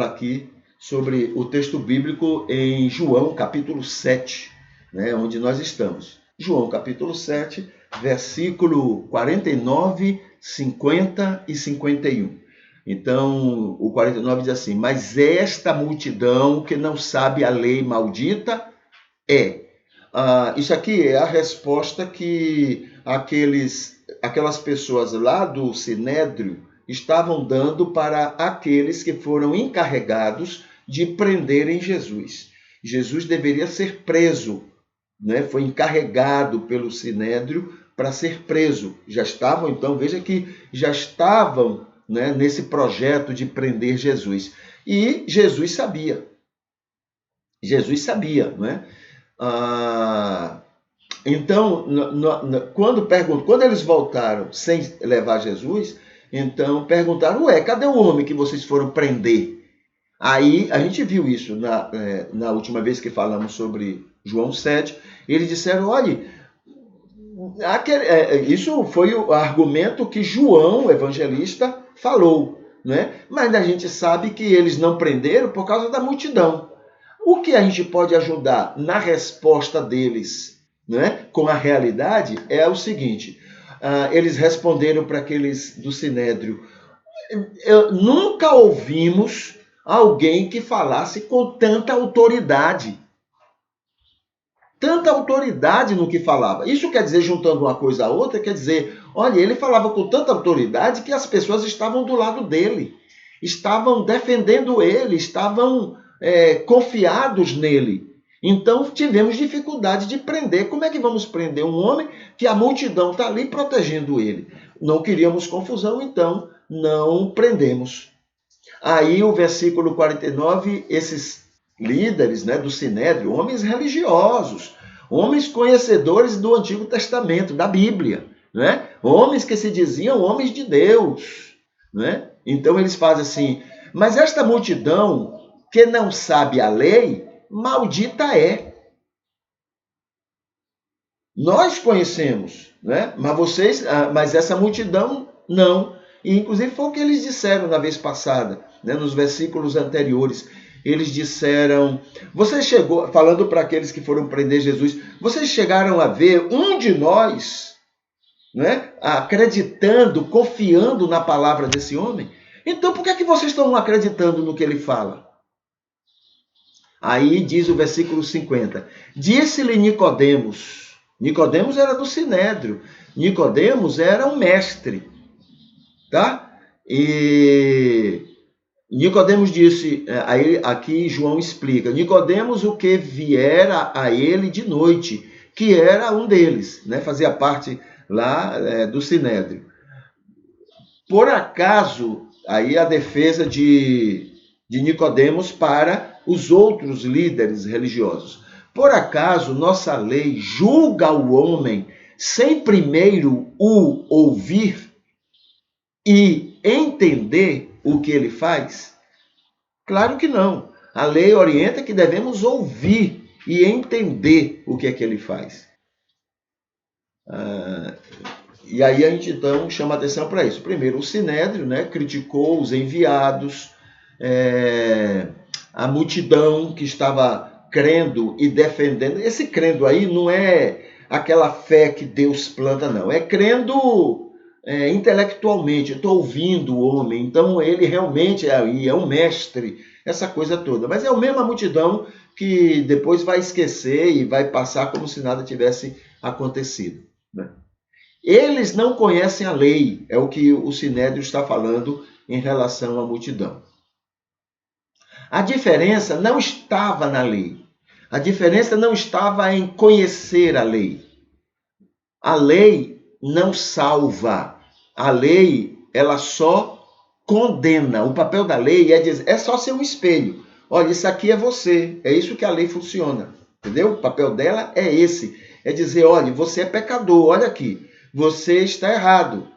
aqui sobre o texto bíblico em João, capítulo 7, né, onde nós estamos. João, capítulo 7, versículo 49, 50 e 51. Então, o 49 diz assim: mas esta multidão que não sabe a lei maldita é. Isso aqui é a resposta que aquelas pessoas lá do Sinédrio estavam dando para aqueles que foram encarregados de prenderem Jesus. Jesus deveria ser preso, né? Foi encarregado pelo Sinédrio para ser preso. Já estavam, então, veja que já estavam, né, nesse projeto de prender Jesus. E Jesus sabia. Jesus sabia, né? Então, quando eles voltaram sem levar Jesus, então perguntaram: ué, cadê o homem que vocês foram prender? Aí a gente viu isso na última vez que falamos sobre João 7. Eles disseram: olha, isso foi o argumento que João, o evangelista, falou, né? Mas a gente sabe que eles não prenderam por causa da multidão. O que a gente pode ajudar na resposta deles, né, com a realidade é o seguinte: eles responderam para aqueles do Sinédrio: nunca ouvimos alguém que falasse com tanta autoridade. Tanta autoridade no que falava. Isso quer dizer, juntando uma coisa a outra, quer dizer, olha, ele falava com tanta autoridade que as pessoas estavam do lado dele, estavam defendendo ele, estavam confiados nele. Então tivemos dificuldade de prender. Como é que vamos prender um homem que a multidão está ali protegendo ele? Não queríamos confusão, então não prendemos. Aí o versículo 49, esses líderes, né, do Sinédrio, homens religiosos, homens conhecedores do Antigo Testamento, da Bíblia, né? Homens que se diziam homens de Deus, né? Então eles fazem assim: mas esta multidão que não sabe a lei, maldita é. Nós conhecemos, né? Mas essa multidão não. E inclusive foi o que eles disseram na vez passada, né? Nos versículos anteriores. Eles disseram, falando para aqueles que foram prender Jesus, vocês chegaram a ver um de nós, né, acreditando, confiando na palavra desse homem? Então por que é que vocês estão acreditando no que ele fala? Aí diz o versículo 50, disse-lhe Nicodemos. Nicodemos era do Sinédrio. Nicodemos era um mestre, tá? E Nicodemos disse, aí aqui João explica, Nicodemos o que viera a ele de noite, que era um deles, né? Fazia parte lá do Sinédrio. Por acaso, aí a defesa de Nicodemos para os outros líderes religiosos. Por acaso nossa lei julga o homem sem primeiro o ouvir e entender o que ele faz? Claro que não. A lei orienta que devemos ouvir e entender o que é que ele faz. E aí a gente então chama atenção para isso. Primeiro, o Sinédrio, né, criticou os enviados, a multidão que estava crendo e defendendo. Esse crendo aí não é aquela fé que Deus planta, não. É crendo intelectualmente. Estou ouvindo o homem, então ele realmente é um mestre, essa coisa toda. Mas é a mesma multidão que depois vai esquecer e vai passar como se nada tivesse acontecido, né? Eles não conhecem a lei, é o que o Sinédrio está falando em relação à multidão. A diferença não estava na lei. A diferença não estava em conhecer a lei. A lei não salva. A lei, ela só condena. O papel da lei é só ser um espelho. Olha, isso aqui é você. É isso que a lei funciona. Entendeu? O papel dela é esse. É dizer, olha, você é pecador, olha aqui. Você está errado.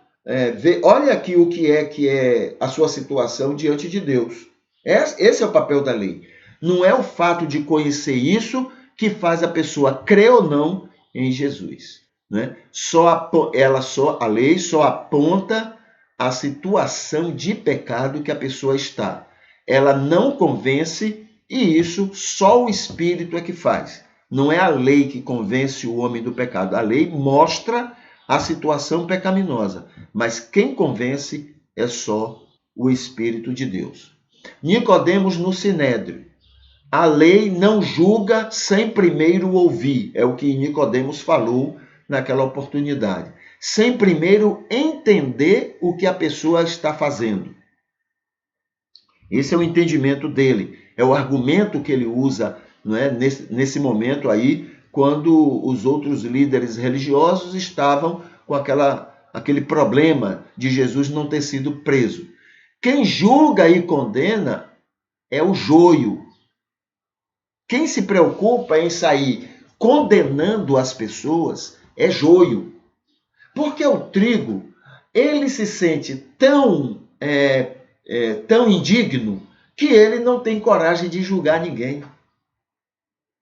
Olha aqui o que é a sua situação diante de Deus. Esse é o papel da lei. Não é o fato de conhecer isso que faz a pessoa crer ou não em Jesus, né? A lei só aponta a situação de pecado que a pessoa está. ela não convence, e isso só o Espírito é que faz. Não é a lei que convence o homem do pecado. A lei mostra a situação pecaminosa, mas quem convence é só o Espírito de Deus. Nicodemos no Sinédrio. A lei não julga sem primeiro ouvir, é o que Nicodemos falou naquela oportunidade. Sem primeiro entender o que a pessoa está fazendo. Esse é o entendimento dele, é o argumento que ele usa, não é, nesse momento aí, quando os outros líderes religiosos estavam com aquele problema de Jesus não ter sido preso. Quem julga e condena é o joio. Quem se preocupa em sair condenando as pessoas é joio. Porque o trigo, ele se sente tão indigno que ele não tem coragem de julgar ninguém.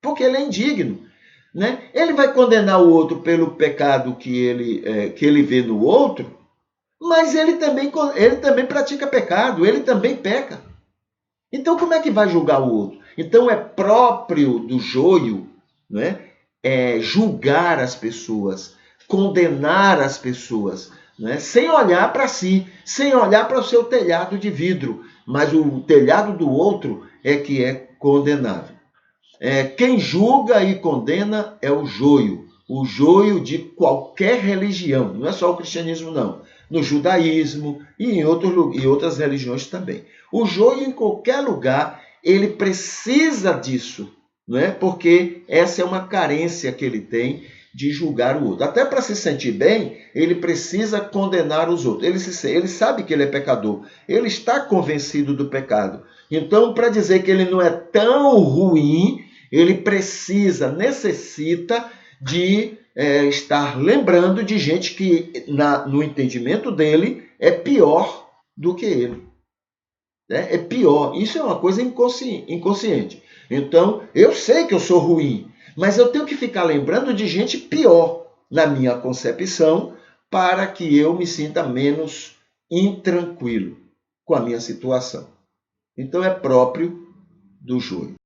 Porque ele é indigno. Né? Ele vai condenar o outro pelo pecado que ele vê no outro, mas ele também pratica pecado, ele também peca. Então, como é que vai julgar o outro? Então, é próprio do joio, né? Julgar as pessoas, condenar as pessoas, né? Sem olhar para si, sem olhar para o seu telhado de vidro, mas o telhado do outro é que é condenável. Quem julga e condena é o joio de qualquer religião, não é só o cristianismo, não. No judaísmo e em outras religiões também. O joio em qualquer lugar, ele precisa disso, não é? Porque essa é uma carência que ele tem de julgar o outro. Até para se sentir bem, ele precisa condenar os outros. Ele sabe que ele é pecador, ele está convencido do pecado. Então, para dizer que ele não é tão ruim, ele necessita de estar lembrando de gente que, no entendimento dele, é pior do que ele. É pior. Isso é uma coisa inconsciente. Então, eu sei que eu sou ruim, mas eu tenho que ficar lembrando de gente pior na minha concepção para que eu me sinta menos intranquilo com a minha situação. Então, é próprio do joio.